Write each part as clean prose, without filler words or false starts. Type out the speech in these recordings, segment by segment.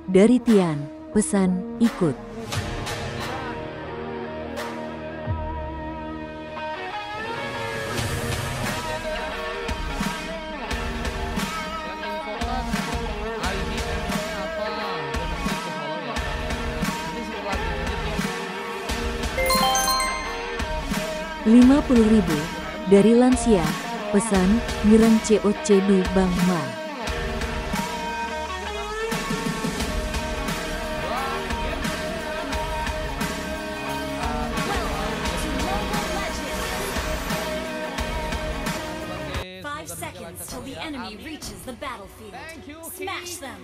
Dari Tian, pesan ikut. Rp50.000 dari Lansia, pesan Mireng COC Du Bang Ma. Till the enemy reaches the battlefield. Smash them.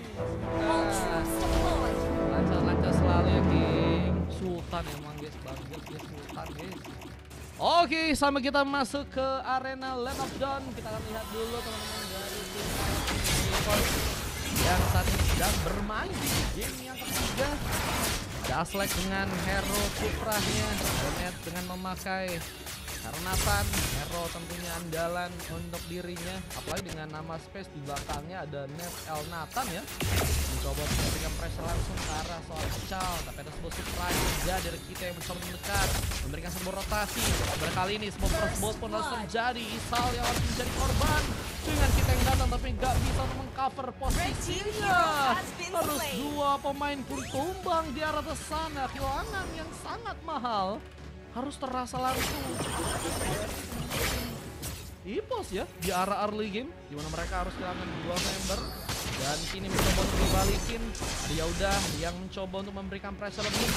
All troops deployed. Lancar-lancar selalu ya, King. Sultan emang guys, bagus ya Sultan guys. Oke, sampai kita masuk ke arena Land of Dawn. Kita akan lihat dulu teman-teman dari tim yang saat ini sedang bermain di game yang ketiga. Daslek dengan hero Suprahnya, Donet dengan memakai Karnatan, hero tentunya andalan untuk dirinya. Apalagi dengan nama space di belakangnya ada Net El Nathan ya. Mencoba memberikan pressure langsung ke arah soal Ical. Tapi ada sebuah surprise juga dari kita yang mencoba mendekat, memberikan sebuah rotasi. Pada kali ini sebuah first bolt pun harus terjadi. Isal yang harus menjadi korban dengan kita yang datang tapi nggak bisa mengcover posisinya. Harus dua pemain pun tumbang di arah sana. Kehilangan yang sangat mahal harus terasa langsung Ipos ya di arah early game, dimana mereka harus kehilangan dua member. Dan kini mencoba untuk dibalikin. Ada Yaudah yang mencoba untuk memberikan pressure lebih.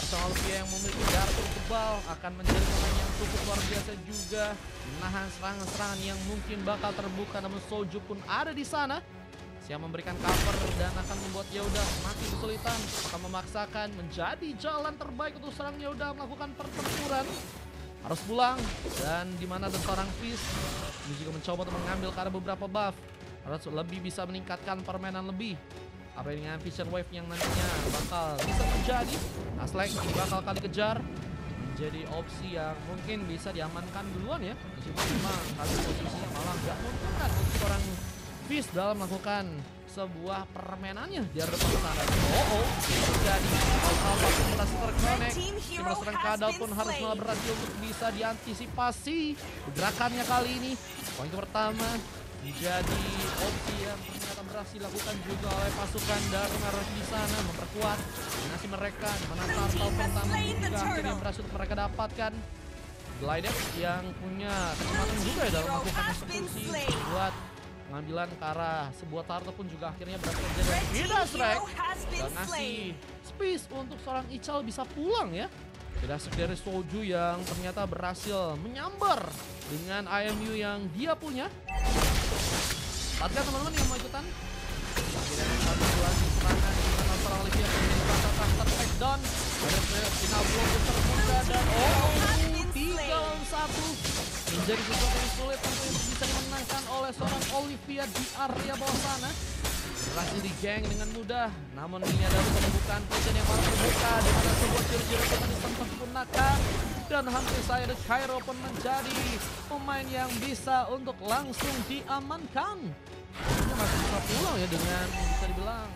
Arsenal Olivia yang memiliki darah cukup tebal akan menjadi pemain yang cukup luar biasa juga menahan serangan-serangan yang mungkin bakal terbuka. Namun Soju pun ada di sana siap memberikan cover dan akan membuat Yaudah semakin kesulitan. Akan memaksakan menjadi jalan terbaik untuk serang Yaudah melakukan pertempuran. Harus pulang dan dimana ada seorang Fizz ini juga mencoba untuk mengambil ke arah beberapa buff. Harus lebih bisa meningkatkan permainan lebih. Apa dengan Vision Wave yang nantinya bakal bisa terjadi. Aslek ini bakal kali kejar. Menjadi opsi yang mungkin bisa diamankan duluan ya. Meskipun memang kali posisinya malah gak menguntungkan untuk seorang Fizz dalam melakukan sebuah permainannya di arah depan sana. Jadi Alpha berhasil terkonek. Tim serang Kadal pun harus malah berhasil untuk bisa diantisipasi gerakannya kali ini. Poin pertama menjadi opsi yang ternyata berhasil dilakukan juga oleh pasukan dari merah di sana, memperkuat dominasi mereka. Dimana Turtle pertama juga akhirnya berhasil mereka dapatkan. Glided yang punya kecepatan juga ya dalam melakukan eksekusi buat pengambilan ke arah sebuah Turtle pun juga akhirnya berhasil terjadi. Tidak strike dan ngasih space untuk seorang Ical bisa pulang ya. Tidak dari Soju yang ternyata berhasil menyambar dengan IMU yang dia punya. Pastikan teman-teman yang mau ikutan. Akhirnya satu lagi serangan dengan seorang Olivia menjadi pasang tertakedown. Ada final blow terbuka dan 3-1 menjadi sesuatu yang sulit tentunya untuk bisa dimenangkan oleh seorang Olivia di area bawah sana. Berhasil di-gang dengan mudah, namun ini adalah pembukaan poin yang malah terbuka di mana sebuah ciri-ciri pun disempurnakan dan hampir saja The Cairo pun menjadi pemain yang bisa untuk langsung diamankan. Ini masih bisa pulang ya dengan bisa dibilang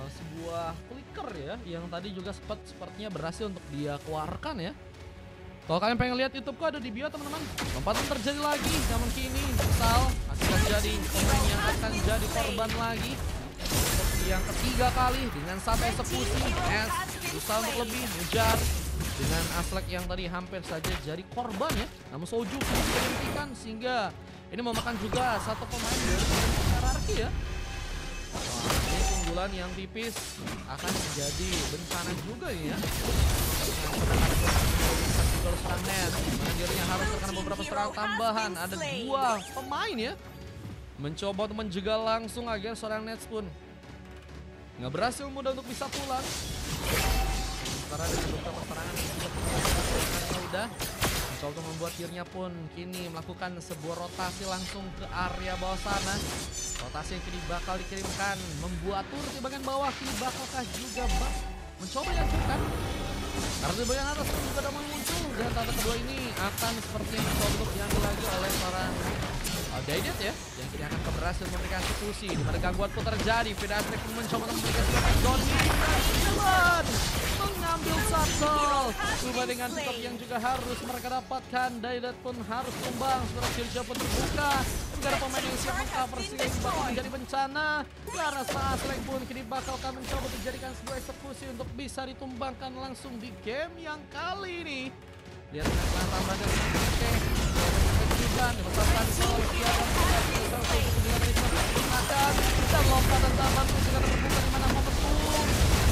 sebuah flicker ya yang tadi juga sepertinya berhasil untuk dia keluarkan ya. Kalau kalian pengen lihat YouTubeku ada di bio teman-teman. Lompatan terjadi lagi, namun kini misal masih terjadi pemain yang akan jadi korban lagi. Untuk yang ketiga kali dengan satu eksekusi, S berusaha untuk lebih ngejar dengan Aslek yang tadi hampir saja jadi korban ya. Namun Soju bisa dihentikan sehingga ini memakan juga satu pemain dari hierarki ya. Wah, ini keunggulan yang tipis akan menjadi bencana juga ya. Kalau serang net, dirinya harus terkena beberapa serangan tambahan. Ada dua pemain ya mencoba untuk menjegal langsung agar seorang Nets pun nggak berhasil mudah untuk bisa pulang. Sementara dengan beberapa serangan udah mencoba untuk membuat dirinya pun kini melakukan sebuah rotasi langsung ke area bawah sana. Rotasi yang kini bakal dikirimkan membuat turret di bagian bawah kini bakalkah juga mencoba dihancurkan. Karena di bagian atas pun juga ada muncul dan tanda kedua ini akan sepertinya mencoba untuk diambil lagi oleh seorang Outdated ya, yang kini akan berhasil memberikan eksekusi. Di mana gangguan pun terjadi. Vidastrek pun mencoba untuk memberikan serangan Johnny. Jalan mengambil Satsal. Coba dengan pick up yang juga harus mereka dapatkan. Daidat pun harus tumbang. Setelah Kirja pun terbuka. Tidak ada pemain yang siap meng-cover sehingga bakal menjadi bencana. Karena Saslek pun kini bakal mencoba dijadikan sebuah eksekusi untuk bisa ditumbangkan langsung di game yang kali ini. Lihat dengan tambah dari Oke. Dan lepasan soal dia dan lompatan taman pun juga terbuka di mana momentum.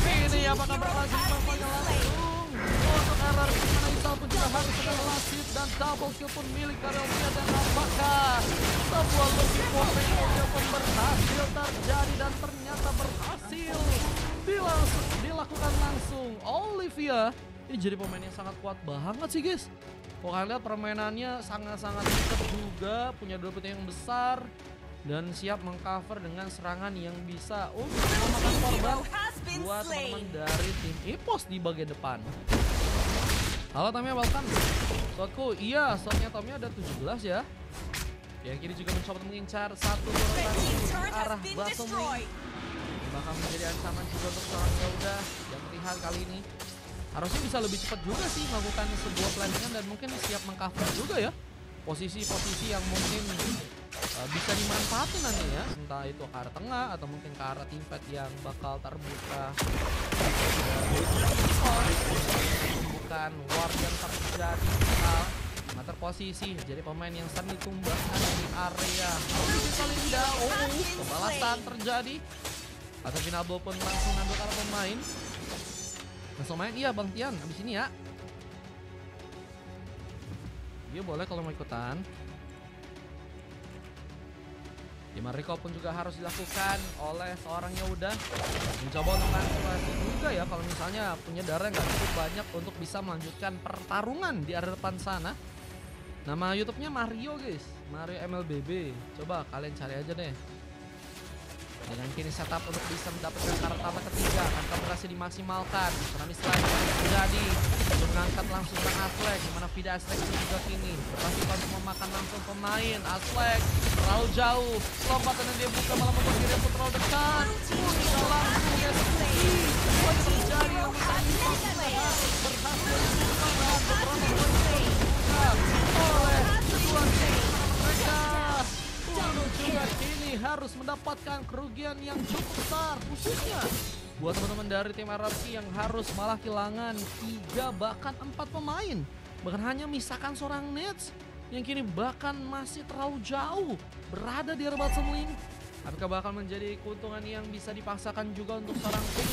Ini apakah berhasil bapaknya langsung untuk RR di mana Isal pun juga harus segera lasit dan double kill pun milik Karelsia. Dan apakah sebuah lucky portfolio pun berhasil terjadi dan ternyata berhasil dilakukan langsung Olivia. Ini jadi pemain yang sangat kuat banget sih guys. Kok kalian lihat permainannya sangat-sangat cepat juga, punya double yang besar dan siap mengcover dengan serangan yang bisa untuk memakan korban buat teman-teman dari tim EPOS di bagian depan. Halo Tamiya, welcome. Slotku, iya slotnya Tamiya ada 17 ya. Yang kini juga mencoba mengincar satu rotasi ke arah bottom lane. Ini bakal menjadi ancaman juga untuk seorang Yaudah yang terlihat kali ini. Harusnya bisa lebih cepat juga sih melakukan sebuah planningan dan mungkin siap mengcover juga ya posisi-posisi yang mungkin bisa dimanfaatin nanti ya, entah itu ke arah tengah atau mungkin ke arah teamfight yang bakal terbuka. Bukan war yang terjadi mater posisi jadi pemain yang sering ditumbangkan di area. Kali ini pembalasan terjadi atau Vinabo pun langsung ngambil arah pemain. Langsung main, iya Bang Tian, abis ini ya. Iya boleh kalau mau ikutan. Dimana recall pun juga harus dilakukan oleh seorang Yaudah. Mencoba untuk mengantisipasi juga ya kalau misalnya punya darah nggak cukup banyak untuk bisa melanjutkan pertarungan di area depan sana. Nama YouTube-nya Mario guys, Mario MLBB. Coba kalian cari aja deh. Dengan kini setup untuk bisa mendapatkan karakter tambah ketiga akan berhasil dimaksimalkan. Tsunami Slide terjadi untuk mengangkat langsung ke Aslek, dimana Vida Aslek juga kini berhasil untuk memakan langsung pemain. Aslek terlalu jauh, lompatan yang dia buka malah membuat dirinya pun terlalu dekat. Bisa langsung eksekusi. Apa yang terjadi yang berhasil beberapa poin oleh kedua tim mereka. Juga kini harus mendapatkan kerugian yang cukup besar khususnya buat teman-teman dari tim RRQ yang harus malah kehilangan 3 bahkan 4 pemain, bahkan hanya misalkan seorang Nets yang kini bahkan masih terlalu jauh berada di area bottom lane. Apakah bakal menjadi keuntungan yang bisa dipaksakan juga untuk seorang tim?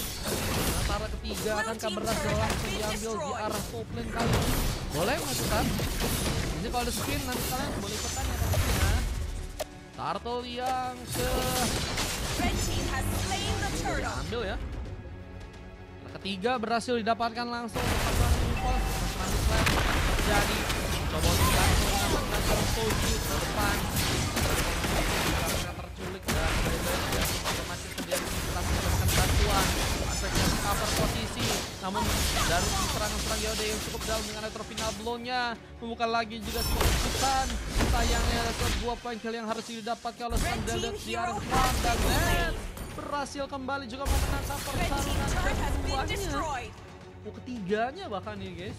Antara ketiga akankah berhasil langsung diambil di arah top lane kali ini? Boleh masukkan. Ini kalau ada spin nanti kalian boleh ikutan ya tentunya. Turtle yang ambil ya. Ketiga berhasil didapatkan langsung untuk pasangan Impulse. Tsunami Slide terjadi. Coba untuk langsung mendapatkan Toji ke depan. Terculik dan masih terjadi melakukan bantuan. Aspeknya cover posisi. Namun dari serangan-serang Yaudah yang cukup dalam dengan final blow-nya membuka lagi juga sebuah keputusan. Sayangnya ada sebuah poin kill yang harus didapatkan oleh sang Deldet di area dan Nets berhasil kembali juga memenangkan pertarungan keduanya. Ketiganya bahkan nih guys.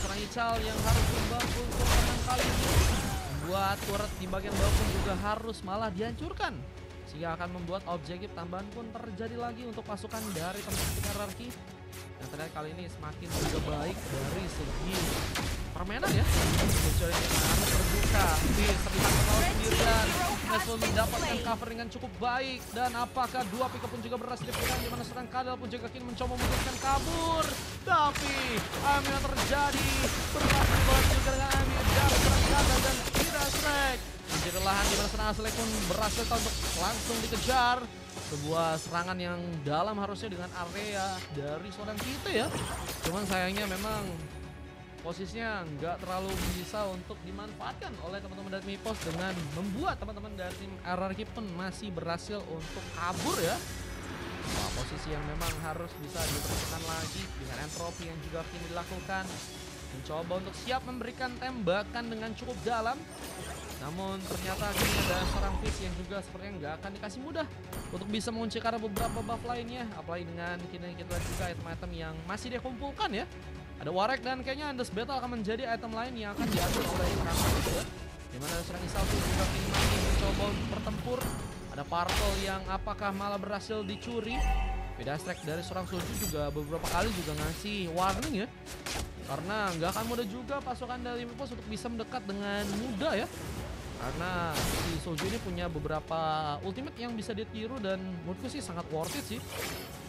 Serang Ical yang harus tumbang untuk menang kali ini. Membuat turret di bagian bawah pun juga harus malah dihancurkan. Sehingga akan membuat objektif tambahan pun terjadi lagi untuk pasukan dari teman-teman RRQ. Yang terlihat kali ini semakin juga baik dari segi permainan ya. Kecuali ini harus terbuka. Terlihat terlalu sendirian. Nessul mendapatkan cover dengan cukup baik. Dan apakah dua pick up pun juga berhasil dipegang, di mana serang Kadal pun juga kini mencoba memutuskan kabur. Tapi Amir yang terjadi berhasil banget juga dengan Amir dari serang Kadal dan tidak strike. Menjadi lahan di mana serang Aslek pun berhasil untuk langsung dikejar. Sebuah serangan yang dalam harusnya dengan area dari seorang kita ya. Cuman sayangnya memang posisinya nggak terlalu bisa untuk dimanfaatkan oleh teman-teman dari Mipos dengan membuat teman-teman dari tim RRQ pun masih berhasil untuk kabur ya. Wah, posisi yang memang harus bisa diperhatikan lagi dengan entropi yang juga kini dilakukan. Mencoba untuk siap memberikan tembakan dengan cukup dalam. Namun ternyata kini ada seorang Fizz yang juga sepertinya nggak akan dikasih mudah untuk bisa mengunci karena beberapa buff lainnya. Apalagi dengan kini kita lihat juga item-item yang masih dia kumpulkan ya. Ada Warek dan kayaknya Endless Battle akan menjadi item lain yang akan diambil oleh Rama juga. Dimana ada seorang Isal pun juga kini masih mencoba untuk bertempur. Ada Purple yang apakah malah berhasil dicuri. Beda strike dari seorang Soju juga beberapa kali juga ngasih warning ya. Karena nggak akan mudah juga pasukan dari Mipos untuk bisa mendekat dengan mudah ya. Karena si Soju ini punya beberapa ultimate yang bisa ditiru dan menurutku sih sangat worth it sih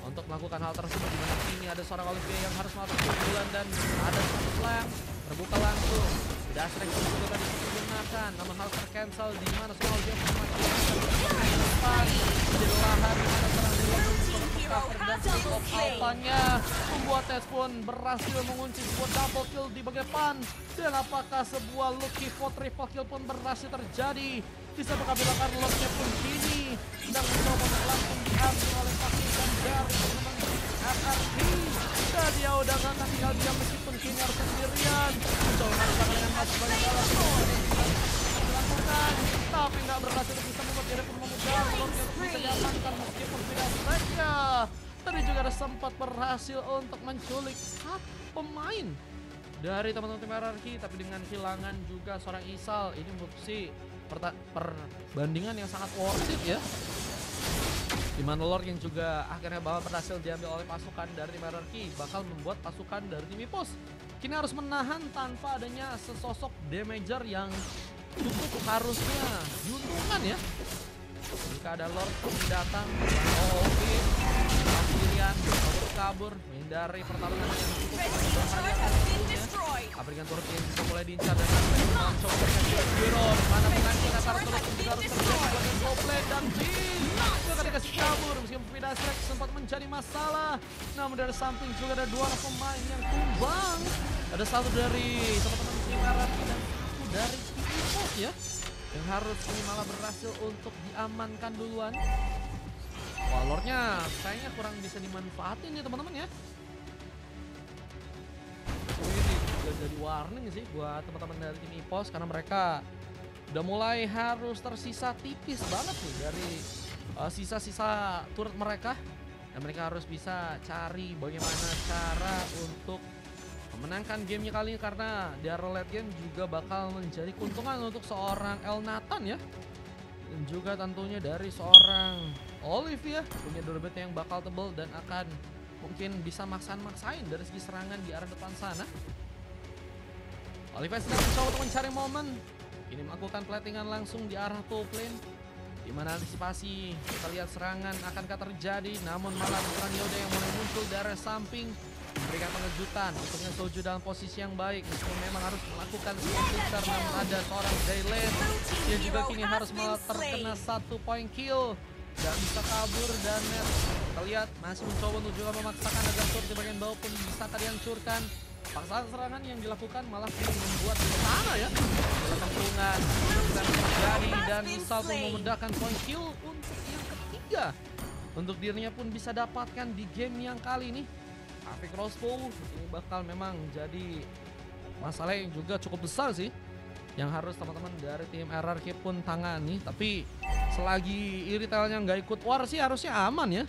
untuk melakukan hal tersebut. Dimana ini ada seorang Olivia yang harus melakukan keunggulan dan ada satu flank terbuka langsung. Beda strike juga tadi digunakan, namun hal tercancel di mana seorang Olivia menjadi lahan di mana serang di cover dan cukup alpanya membuat Tess pun berhasil mengunci sebuah double kill di bagian depan. Dan apakah sebuah lucky for triple kill pun berhasil terjadi? Bisa mengambilkan locknya pun kini sedang mencoba langsung diambil oleh pasukan dari RRQ. Dan dia udah gak akan tinggal diam meskipun kini harus sendirian. Mencoba melakukan dengan masih banyak dalam dilakukan, tapi nggak berhasil bisa membuat dia pun memudah locknya untuk bisa diamankan meskipun tidak strike-nya. Tadi juga ada sempat berhasil untuk menculik satu pemain dari teman-teman tim RRQ, tapi dengan kehilangan juga seorang Isal. Ini bukti perbandingan yang sangat worth it ya. Dimana Lord yang juga akhirnya bakal berhasil diambil oleh pasukan dari tim RRQ bakal membuat pasukan dari tim Mipos kini harus menahan tanpa adanya sesosok damager yang cukup harusnya diuntungkan ya. Jika ada Lord datang, pilihan kabur menghindari pertarungan yang cukup berbahaya. Aprikan turut yang juga mulai diincar dan mencoba Biro mana mengancing antara turut juga harus terjadi bagian goblin dan Bin juga dikasih kabur meskipun Vida Strike sempat menjadi masalah. Namun dari samping juga ada dua pemain yang tumbang. Ada satu dari teman-teman tim RRQ dan satu dari Mipos ya, yang harus ini malah berhasil untuk diamankan duluan. Wah, Lordnya kayaknya kurang bisa dimanfaatin ya teman-teman ya. Ini juga jadi warning sih buat teman-teman dari tim Mipos karena mereka udah mulai harus tersisa tipis banget nih dari sisa-sisa turret mereka. Dan mereka harus bisa cari bagaimana cara untuk memenangkan gamenya kali ini karena di late game juga bakal menjadi keuntungan untuk seorang Elnathan ya. Dan juga tentunya dari seorang Olivia punya durability yang bakal tebal dan akan mungkin bisa maksain dari segi serangan di arah depan sana. Olivia sedang mencoba untuk mencari momen. Ini melakukan platingan langsung di arah top lane. Dimana antisipasi kita lihat serangan akankah terjadi, namun malah seorang Yoda yang mulai muncul dari samping memberikan pengejutan. Untungnya Soju dalam posisi yang baik meskipun memang harus melakukan filter, namun ada seorang Daylen yang juga kini harus malah terkena 1 point kill. Gak bisa kabur dan Net kita lihat masih mencoba untuk juga memaksakan agar turret di bagian bawah pun bisa tadi hancurkan. Paksaan serangan yang dilakukan malah membuat sana ya dalam pentungan dan terjadi dan Isal pun memudahkan point kill untuk yang ketiga untuk dirinya pun bisa dapatkan di game yang kali ini. Api crossbow ini bakal memang jadi masalah yang juga cukup besar sih yang harus teman-teman dari tim RRQ pun tangani. Tapi selagi Iritelnya nggak ikut war sih harusnya aman ya.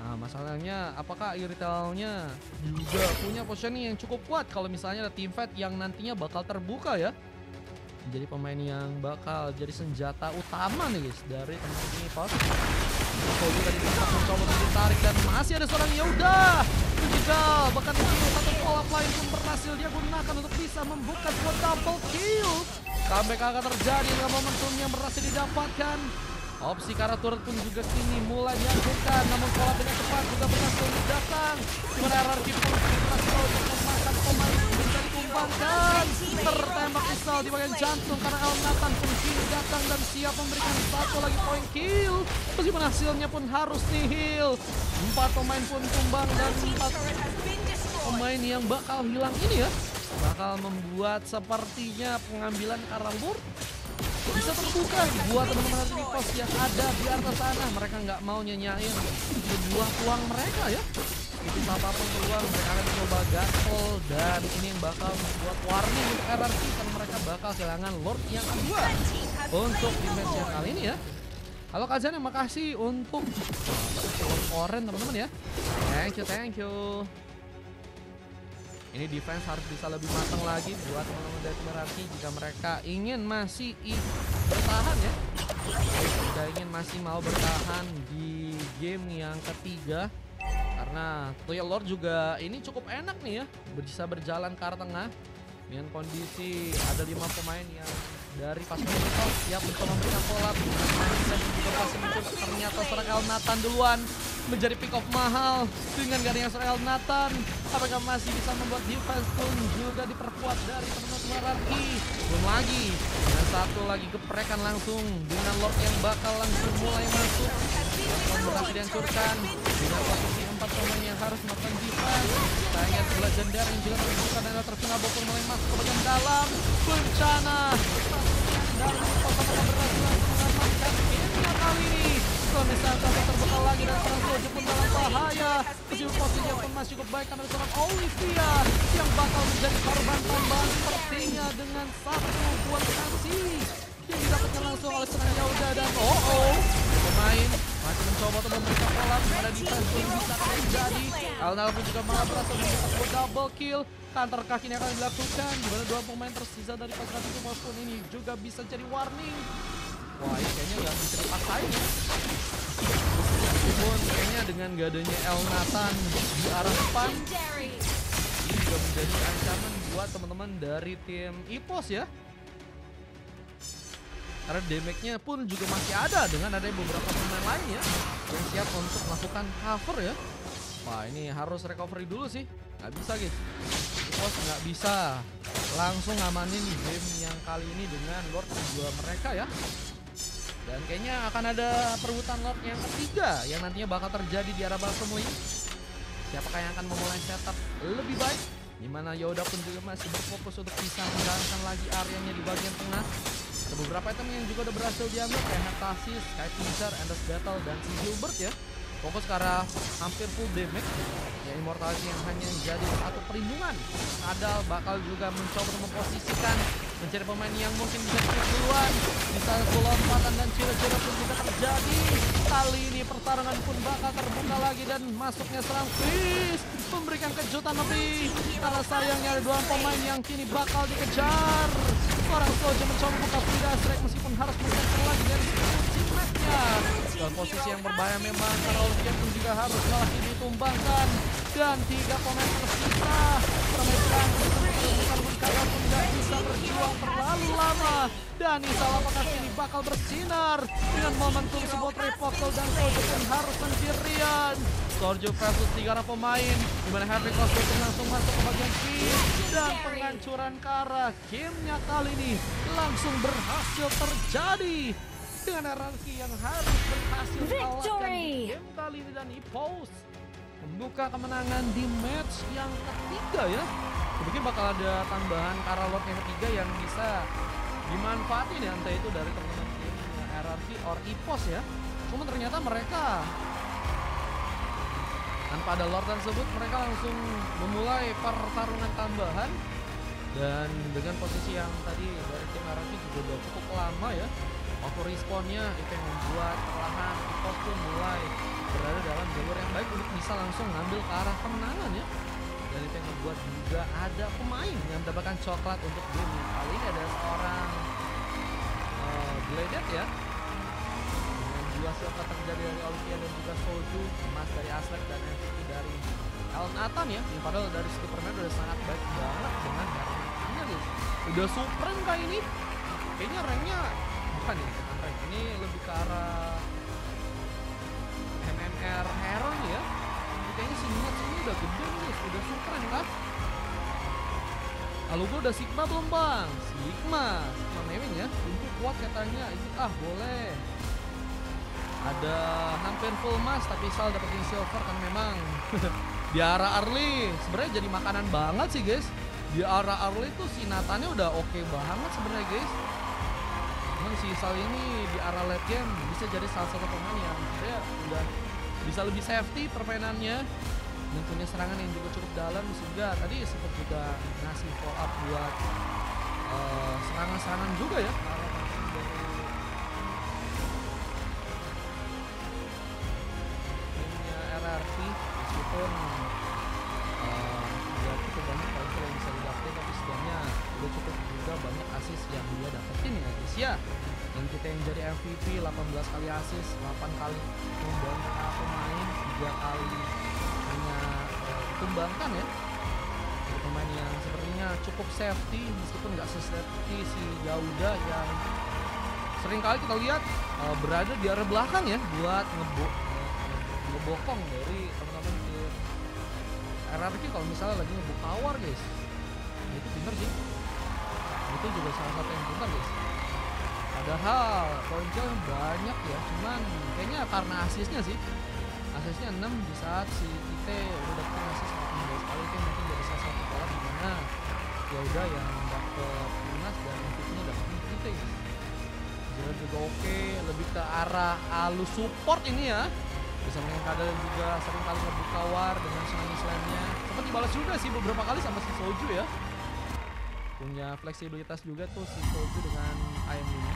Nah masalahnya apakah Iritelnya juga punya positioning yang cukup kuat kalau misalnya ada team fight yang nantinya bakal terbuka ya. Jadi pemain yang bakal jadi senjata utama nih guys dari teman-teman ini pas. Soju tadi sempat mencoba untuk ditarik dan masih ada seorang Yoda. Juga bahkan satu follow-up lain pun berhasil dia gunakan untuk bisa membuka sebuah double kill. Comeback akan terjadi dengan momentum yang berhasil didapatkan. Opsi karena turret pun juga kini mulai dihancurkan, namun pola dengan cepat juga berhasil datang. Dimana RRQ pun berhasil untuk memakan pemain bisa ditumbangkan. Tertembak Isal di bagian jantung karena Elnathan pun kini datang dan siap memberikan satu lagi point kill. Meskipun hasilnya pun harus nihil. 4 pemain pun tumbang dan 4 pemain yang bakal hilang ini ya bakal membuat sepertinya pengambilan Karambur bisa terbuka buat teman-teman dari Mipos yang ada di atas sana. Mereka nggak mau nyanyain sebuah peluang mereka ya. Tipis apapun keluar, mereka akan coba gaspol. Dan ini yang bakal membuat warning untuk RRQ, karena mereka bakal kehilangan Lord yang kedua untuk di match yang kali ini ya. Halo Kazan, makasih untuk oren teman-teman ya. Thank you. Ini defense harus bisa lebih matang lagi buat teman-teman dari RRQ jika mereka ingin masih bertahan ya. Jika ingin masih mau bertahan di game yang ketiga. Karena tentunya Lord juga ini cukup enak nih ya, bisa berjalan ke arah tengah dengan kondisi ada 5 pemain yang dari pasukan itu siap mencoba memberikan collab. Dan juga pasti muncul, ternyata seorang El Nathan duluan menjadi pick off mahal dengan gading yang seorang El Nathan. Apakah masih bisa membuat defense pun juga diperkuat dari teman-teman RRQ. Belum lagi dan satu lagi geprekan langsung dengan Lord yang bakal langsung mulai masuk. Yang berhasil dihancurkan dengan posisi 4 pemain yang harus melakukan defense. Sayangnya Legendary yang juga terbuka dan terkena bokor mulai masuk ke bagian dalam. Bencana dari Kosovo berhasil langsung mengamankan gamenya kali ini. Sony Santos terbuka lagi dan seorang Soju pun dalam bahaya. Meskipun posisinya pun masih cukup baik karena seorang Olivia yang bakal menjadi korban tambahan sepertinya dengan satu buah kasih yang didapatkan langsung oleh seorang Yauda. Dan pemain masih mencoba untuk memberikan pola pada defense pun bisa terjadi. Alnal pun juga malah berhasil membuat double kill. Counter kaki ini akan dilakukan di mana 2 pemain tersisa dari pasukan itu pun ini juga bisa jadi warning. Wah, ini kayaknya nggak bisa dipaksain ya. Meskipun kayaknya dengan gadenya El Nathan di arah depan ini juga menjadi ancaman buat teman-teman dari tim EPOS ya. Karena damage-nya pun juga masih ada dengan adanya beberapa pemain lain ya yang siap untuk melakukan cover ya. Wah, ini harus recovery dulu sih. Nggak bisa guys. EPOS nggak bisa langsung ngamanin game yang kali ini dengan Lord kedua mereka ya. Dan kayaknya akan ada perebutan Lord yang ketiga yang nantinya bakal terjadi di arah bottom lane. Siapakah yang akan memulai setup lebih baik? Dimana Yoda pun juga masih berfokus untuk bisa menjalankan lagi areanya di bagian tengah. Ada beberapa item yang juga udah berhasil diambil kayak Heptasis, Sky Pincer, Endless Battle, dan si Gilbert ya. Fokus ke arah hampir full damage. Ya, Immortality yang hanya jadi satu perlindungan. Adal bakal juga mencoba untuk memposisikan, mencari pemain yang mungkin bisa cepat duluan. Bisa lompatan dan ciri-ciri pun juga terjadi. Kali ini pertarungan pun bakal terbuka lagi dan masuknya serang Fizz memberikan kejutan lebih. Karena sayangnya ada 2 pemain yang kini bakal dikejar. Seorang Soja mencoba buka Frida Strike meskipun harus mencancel lagi dari teammatnya. Dalam posisi yang berbahaya memang karena Olivia pun juga harus malah ditumbangkan. Dan 3 pemain tersisa. Permainan bukan pun gak bisa berjuang terlalu lama. Dan Isal apakah ini bakal bersinar dengan momentum sebuah triple dan Soju pun harus sendirian. Soju versus 3 orang pemain dimana Harry Cosplay langsung masuk ke bagian Fizz. Dan penghancuran ke arah gamenya kali ini langsung berhasil terjadi dengan RRQ yang harus berhasil kalahkan di game kali ini. Dan EPOS membuka kemenangan di match yang ketiga ya. Mungkin bakal ada tambahan Kara Lord yang ketiga yang bisa dimanfaatin ya, entah itu dari teman-teman tim RRQ or EPOS ya. Cuma ternyata mereka tanpa ada Lord tersebut mereka langsung memulai pertarungan tambahan. Dan dengan posisi yang tadi dari tim RRQ juga udah cukup lama ya, waktu respawnnya itu yang membuat perlahan EPOS pun mulai berada dalam jalur yang baik untuk bisa langsung ngambil ke arah kemenangan ya. Dan itu yang membuat juga ada pemain yang mendapatkan coklat untuk game kali ini. Ada seorang Bladed ya, dengan 2 silver terjadi dari Olivia dan juga Soju, emas dari Aslek dan MVP dari El Nathan ya, yang padahal dari segi permainan udah sangat baik banget dengan Herman-nya guys. Udah supreme kayak ini, kayaknya ranknya bukan ya, rank ini lebih ke arah MMR Heron ya. Kayaknya sinyal sini udah gede nih, udah supreme kan. Lalu gue udah Sigma belum bang? Sigma memang ya, untuk kuat katanya itu boleh. Ada hampir full emas tapi Sal dapetin silver kan memang. Di arah early sebenarnya jadi makanan banget sih guys. Di arah early tuh si Nathannya udah oke banget sebenarnya guys. Cuman si Sal ini di arah late game bisa jadi salah satu pemain yang sebenarnya udah bisa lebih safety permainannya. dan punya serangan yang juga cukup dalam, sehingga tadi sempat juga ngasih follow up buat serangan-serangan juga ya. Timnya RRQ meskipun ya cukup banyak poin yang bisa didapetin, tapi setidaknya udah cukup juga banyak assist yang dia dapetin ya guys ya. Dan kita yang jadi MVP 18 kali assist, 8 kali membangkang pemain, 3 kali hanya ditumbangkan ya. Jadi pemain yang sepertinya cukup safety meskipun nggak se-safety si Yauda yang sering kali kita lihat berada di area belakang ya buat ngebokong dari teman-teman tim RRQ kalau misalnya lagi ngebuk tower guys. Nah, itu pinter sih, itu juga salah satu yang pinter guys. Padahal poin kill banyak ya, cuman kayaknya karena asisnya sih, asisnya 6 di saat si Kite udah dapetin asis 18 kali, itu mungkin jadi salah satu pola dimana ya udah yang dapet Lunas dan MVP-nya dapetin Kite guys. Jalan juga oke, lebih ke arah alus support ini ya. Bisa main kadal juga sering kali ngebuka war dengan slam-slamnya. Sempat dibalas juga sih beberapa kali sama si Soju ya. Punya fleksibilitas juga tuh si Soju dengan AM ini.